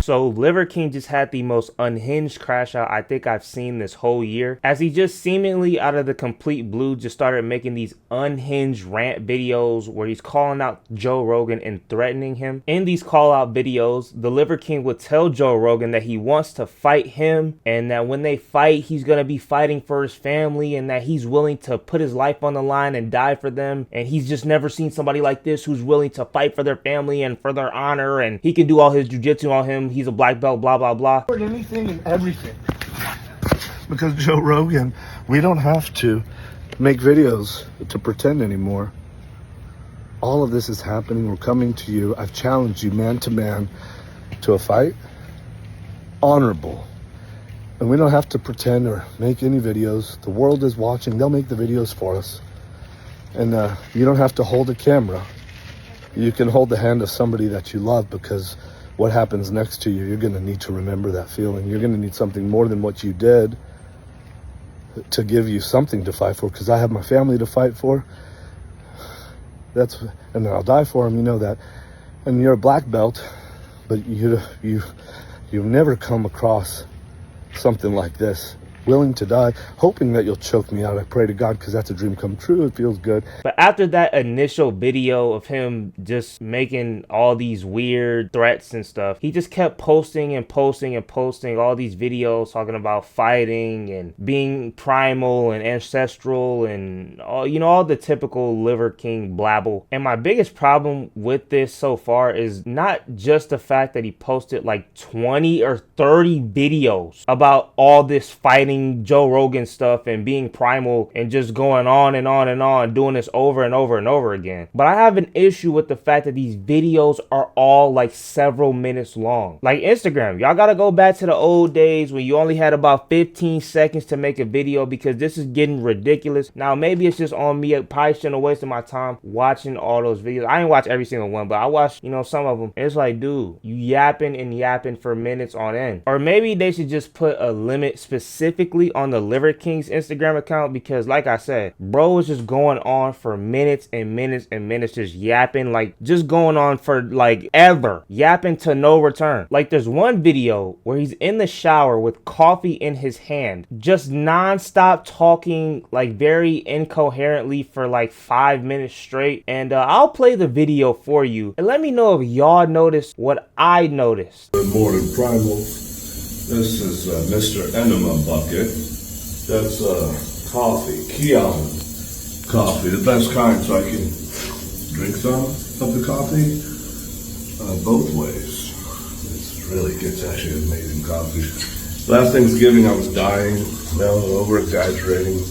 So Liver King just had the most unhinged crash out I think I've seen this whole year, as he just seemingly out of the complete blue just started making these unhinged rant videos where he's calling out Joe Rogan and threatening him. In these call out videos, the Liver King would tell Joe Rogan that he wants to fight him, and that when they fight, he's going to be fighting for his family, and that he's willing to put his life on the line and die for them. And he's just never seen somebody like this who's willing to fight for their family and for their honor, and he can do all his jujitsu on him. He's a black belt, blah, blah, blah. Anything and everything. Because Joe Rogan, we don't have to make videos to pretend anymore. All of this is happening. We're coming to you. I've challenged you man to man to a fight. Honorable. And we don't have to pretend or make any videos. The world is watching. They'll make the videos for us. And you don't have to hold a camera. You can hold the hand of somebody that you love, because what happens next to you, you're going to need to remember that feeling. You're going to need something more than what you did to give you something to fight for, because I have my family to fight for. And I'll die for them, you know that. And you're a black belt, but you've never come across something like this. Willing to die, hoping that you'll choke me out. I pray to God, because that's a dream come true. It feels good. But after that initial video of him just making all these weird threats and stuff, he just kept posting and posting and posting all these videos talking about fighting and being primal and ancestral and all, you know, all the typical Liver King blabble. And my biggest problem with this so far is not just the fact that he posted like 20 or 30 videos about all this fighting Joe Rogan stuff and being primal and just going on and on and on, doing this over and over and over again. But I have an issue with the fact that these videos are all like several minutes long. Like Instagram, y'all gotta go back to the old days when you only had about 15 seconds to make a video, because this is getting ridiculous. Now maybe it's just on me. I probably shouldn't have wasted my time watching all those videos. I didn't watch every single one, but I watched, you know, some of them. And it's like, dude, you yapping and yapping for minutes on end. Or maybe they should just put a limit specifically on the Liver King's Instagram account, because like I said, bro was just going on for minutes and minutes and minutes, just yapping, like just going on for like ever, yapping to no return. Like there's one video where he's in the shower with coffee in his hand, just non-stop talking like very incoherently for like 5 minutes straight. And I'll play the video for you and let me know if y'all noticed what I noticed. Good morning, primals. This is Mr. Enema Bucket. That's coffee, Kion coffee, the best kind, so I can drink some of the coffee both ways. It's really good. It's actually amazing coffee. Last Thanksgiving I was dying, over-exaggerating,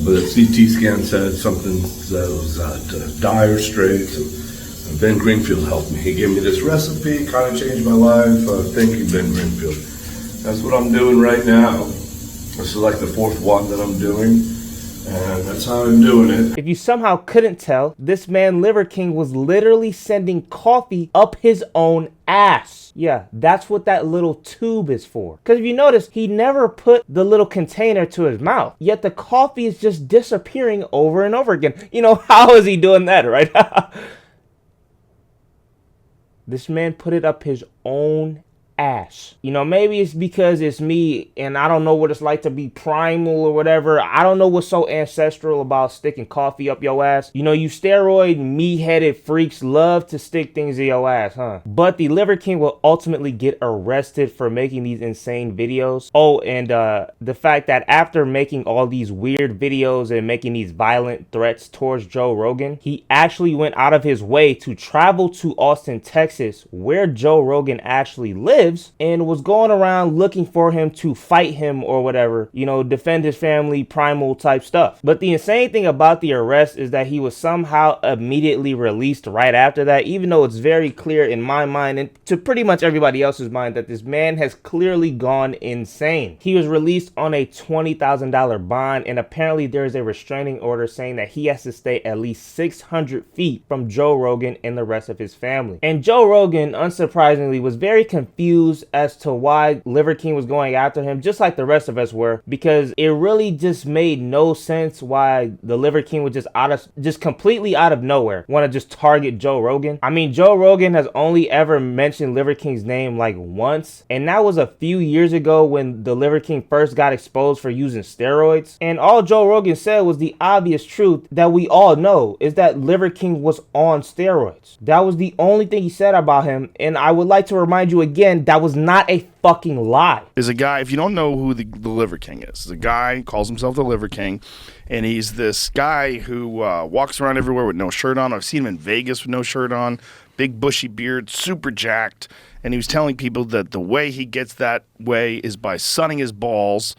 but a CT scan said something that was dire straits. And Ben Greenfield helped me. He gave me this recipe, kind of changed my life. Thank you, Ben Greenfield. That's what I'm doing right now. This is like the 4th one that I'm doing, and that's how I'm doing it. If you somehow couldn't tell, this man Liver King was literally sending coffee up his own ass. Yeah, that's what that little tube is for. Because if you notice, he never put the little container to his mouth, yet the coffee is just disappearing over and over again. You know, how is he doing that, right? This man put it up his own ass. You know, maybe it's because it's me and I don't know what it's like to be primal or whatever. I don't know what's so ancestral about sticking coffee up your ass. You know, you steroid meat-headed freaks love to stick things in your ass, huh? But the Liver King will ultimately get arrested for making these insane videos. Oh, and the fact that after making all these weird videos and making these violent threats towards Joe Rogan, he actually went out of his way to travel to Austin, Texas, where Joe Rogan actually lives, and was going around looking for him to fight him or whatever, you know, defend his family, primal type stuff. But the insane thing about the arrest is that he was somehow immediately released right after that, even though it's very clear in my mind and to pretty much everybody else's mind that this man has clearly gone insane. He was released on a $20,000 bond, and apparently there is a restraining order saying that he has to stay at least 600 feet from Joe Rogan and the rest of his family. And Joe Rogan, unsurprisingly, was very confused confused as to why Liver King was going after him, just like the rest of us were, because it really just made no sense why the Liver King would just completely out of nowhere want to just target Joe Rogan. I mean, Joe Rogan has only ever mentioned Liver King's name like once, and that was a few years ago when the Liver King first got exposed for using steroids. And all Joe Rogan said was the obvious truth that we all know, is that Liver King was on steroids. That was the only thing he said about him, and I would like to remind you again, that was not a fucking lie. Is a guy, if you don't know who the Liver King is, the guy calls himself the Liver King, and he's this guy who walks around everywhere with no shirt on. I've seen him in Vegas with no shirt on, big bushy beard, super jacked, and he was telling people that the way he gets that way is by sunning his balls.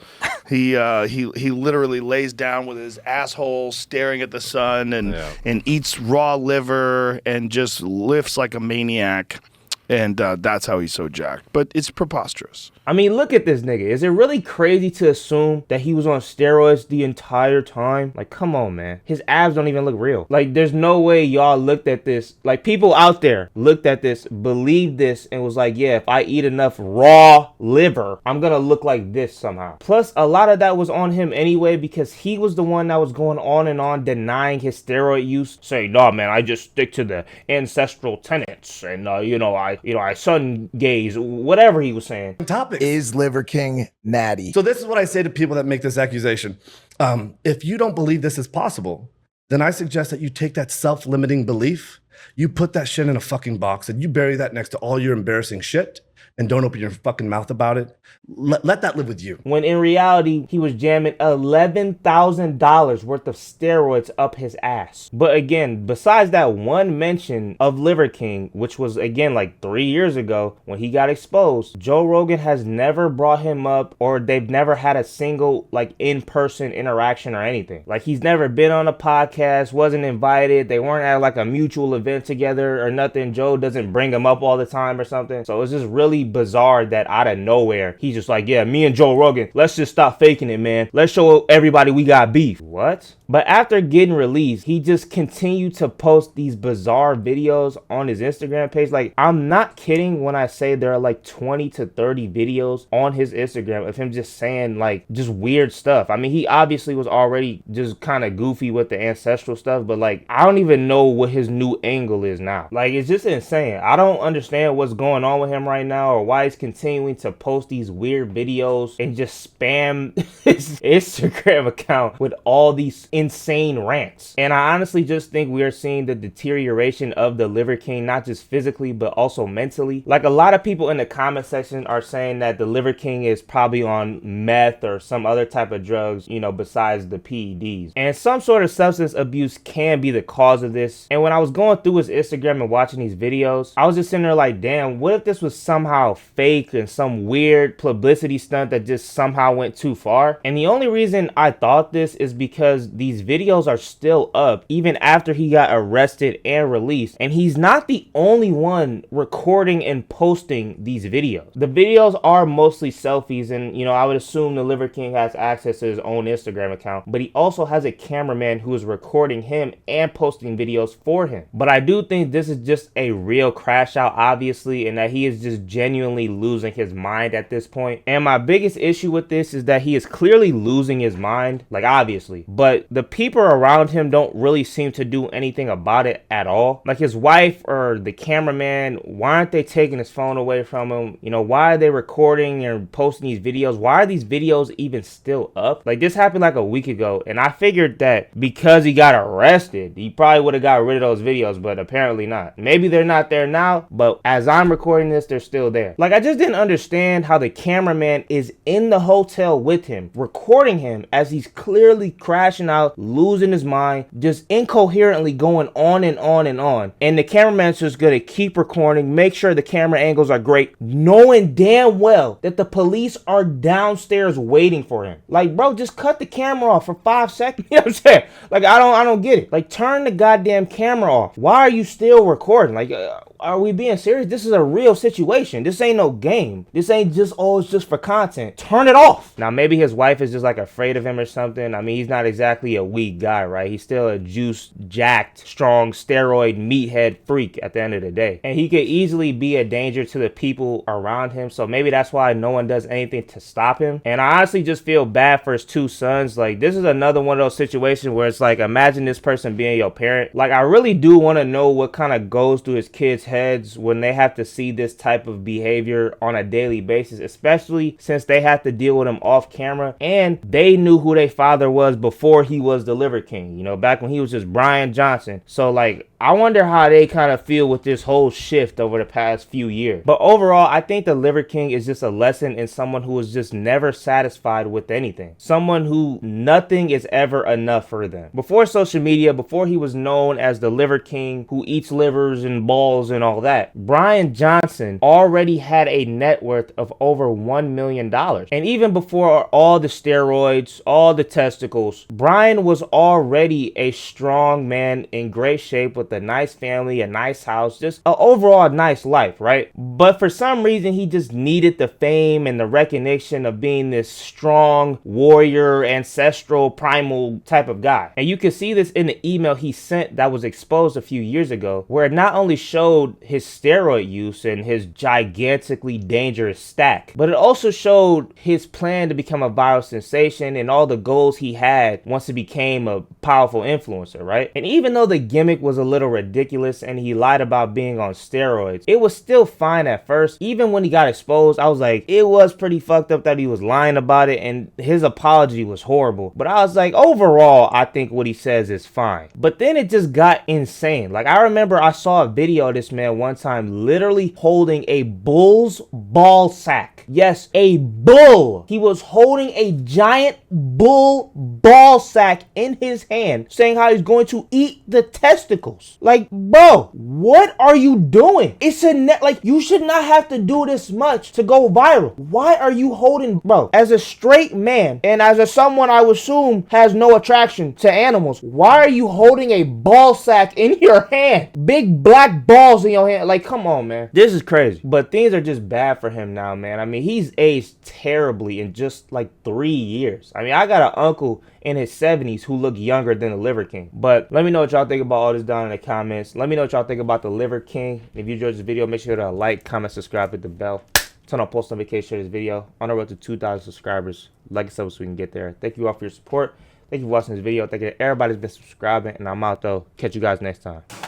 He literally lays down with his asshole staring at the sun and eats raw liver and just lifts like a maniac. And that's how he's so jacked. But it's preposterous. I mean, look at this nigga. Is it really crazy to assume that he was on steroids the entire time? Like, come on, man. His abs don't even look real. Like, there's no way y'all looked at this. Like, people out there looked at this, believed this, and was like, yeah, if I eat enough raw liver, I'm gonna look like this somehow. Plus, a lot of that was on him anyway, because he was the one that was going on and on denying his steroid use, saying, no, man, I just stick to the ancestral tenets, and, I sun gaze, whatever he was saying. Topics. Is Liver King natty? So this is what I say to people that make this accusation. If you don't believe this is possible, then I suggest that you take that self-limiting belief, you put that shit in a fucking box, and you bury that next to all your embarrassing shit, and don't open your fucking mouth about it. Let that live with you. When in reality, he was jamming $11,000 worth of steroids up his ass. But again, besides that one mention of Liver King, which was again like 3 years ago when he got exposed, Joe Rogan has never brought him up, or they've never had a single like in-person interaction or anything. Like, he's never been on a podcast, wasn't invited, they weren't at like a mutual event together or nothing. Joe doesn't bring him up all the time or something. So it's just really bizarre that out of nowhere he's just like, yeah, me and Joe Rogan, let's just stop faking it, man. Let's show everybody we got beef. What? But after getting released, he just continued to post these bizarre videos on his Instagram page. Like, I'm not kidding when I say there are like 20 to 30 videos on his Instagram of him just saying like just weird stuff. I mean, he obviously was already just kind of goofy with the ancestral stuff, but like, I don't even know what his new angle is now. Like, it's just insane. I don't understand what's going on with him right now, or why he's continuing to post these weird videos and just spam his Instagram account with all these insane rants. And I honestly just think we are seeing the deterioration of the Liver King, not just physically but also mentally. Like, a lot of people in the comment section are saying that the Liver King is probably on meth or some other type of drugs, you know, besides the PEDs. And some sort of substance abuse can be the cause of this. And when I was going through his Instagram and watching these videos, I was just sitting there like, damn, what if this was somehow fake and some weird publicity stunt that just somehow went too far? And the only reason I thought this is because these videos are still up even after he got arrested and released, and he's not the only one recording and posting these videos. The videos are mostly selfies, and you know, I would assume the Liver King has access to his own Instagram account, but he also has a cameraman who is recording him and posting videos for him. But I do think this is just a real crash out, obviously, and that he is just genuinely losing his mind at this point. And my biggest issue with this is that he is clearly losing his mind, like, obviously, but the people around him don't really seem to do anything about it at all. Like, his wife or the cameraman, why aren't they taking his phone away from him? You know, why are they recording and posting these videos? Why are these videos even still up? Like, this happened like a week ago, and I figured that because he got arrested, he probably would have got rid of those videos, but apparently not. Maybe they're not there now, but as I'm recording this, they're still there. Like, I just didn't understand how the cameraman is in the hotel with him, recording him as he's clearly crashing out, losing his mind, just incoherently going on and on and on. And the cameraman's just gonna keep recording, make sure the camera angles are great, knowing damn well that the police are downstairs waiting for him. Like, bro, just cut the camera off for 5 seconds. You know what I'm saying? Like, I don't get it. Like, turn the goddamn camera off. Why are you still recording? Like, are we being serious? This is a real situation. situation. This ain't no game. This ain't just, oh, it's just for content. Turn it off. Now, maybe his wife is just like afraid of him or something. I mean, he's not exactly a weak guy, right? He's still a juiced, jacked, strong, steroid, meathead freak at the end of the day. And he could easily be a danger to the people around him. So maybe that's why no one does anything to stop him. And I honestly just feel bad for his two sons. Like, this is another one of those situations where it's like, imagine this person being your parent. Like, I really do want to know what kind of goes through his kids' heads when they have to see this type of behavior on a daily basis, especially since they have to deal with him off camera, and they knew who their father was before he was the Liver King, you know, back when he was just Brian Johnson. So like, I wonder how they kind of feel with this whole shift over the past few years. But overall, I think the Liver King is just a lesson in someone who is just never satisfied with anything. Someone who nothing is ever enough for them. Before social media, before he was known as the Liver King who eats livers and balls and all that, Brian Johnson already had a net worth of over $1 million. And even before all the steroids, all the testicles, Brian was already a strong man in great shape with a nice family, a nice house, just an overall nice life, right? But for some reason, he just needed the fame and the recognition of being this strong warrior, ancestral, primal type of guy. And you can see this in the email he sent that was exposed a few years ago, where it not only showed his steroid use and his gigantically dangerous stack, but it also showed his plan to become a viral sensation and all the goals he had once he became a powerful influencer, right? And even though the gimmick was a little ridiculous and he lied about being on steroids, it was still fine at first. Even when he got exposed, I was like, it was pretty fucked up that he was lying about it, and his apology was horrible. But I was like, overall, I think what he says is fine. But then it just got insane. Like, I remember I saw a video of this man one time literally holding a bull's ball sack. Yes, a bull. He was holding a giant bull ball sack in his hand, saying how he's going to eat the testicles. Like, bro, what are you doing? It's a net. Like, you should not have to do this much to go viral. Why are you holding, bro, as a straight man and as a someone I would assume has no attraction to animals, why are you holding a ball sack in your hand? Big black balls in your hand. Like, come on, man. This is crazy. But things are just bad for him now, man. I mean, he's aged terribly in just like 3 years. I mean, I got an uncle in his 70s who look younger than the Liver King. But let me know what y'all think about all this down in the comments. Let me know what y'all think about the Liver King. If you enjoyed this video, make sure to like, comment, subscribe, hit the bell. Turn on post notifications, share this video. On our road to 2,000 subscribers. Like and sub so we can get there. Thank you all for your support. Thank you for watching this video. Thank you to everybody that's been subscribing. And I'm out though. Catch you guys next time.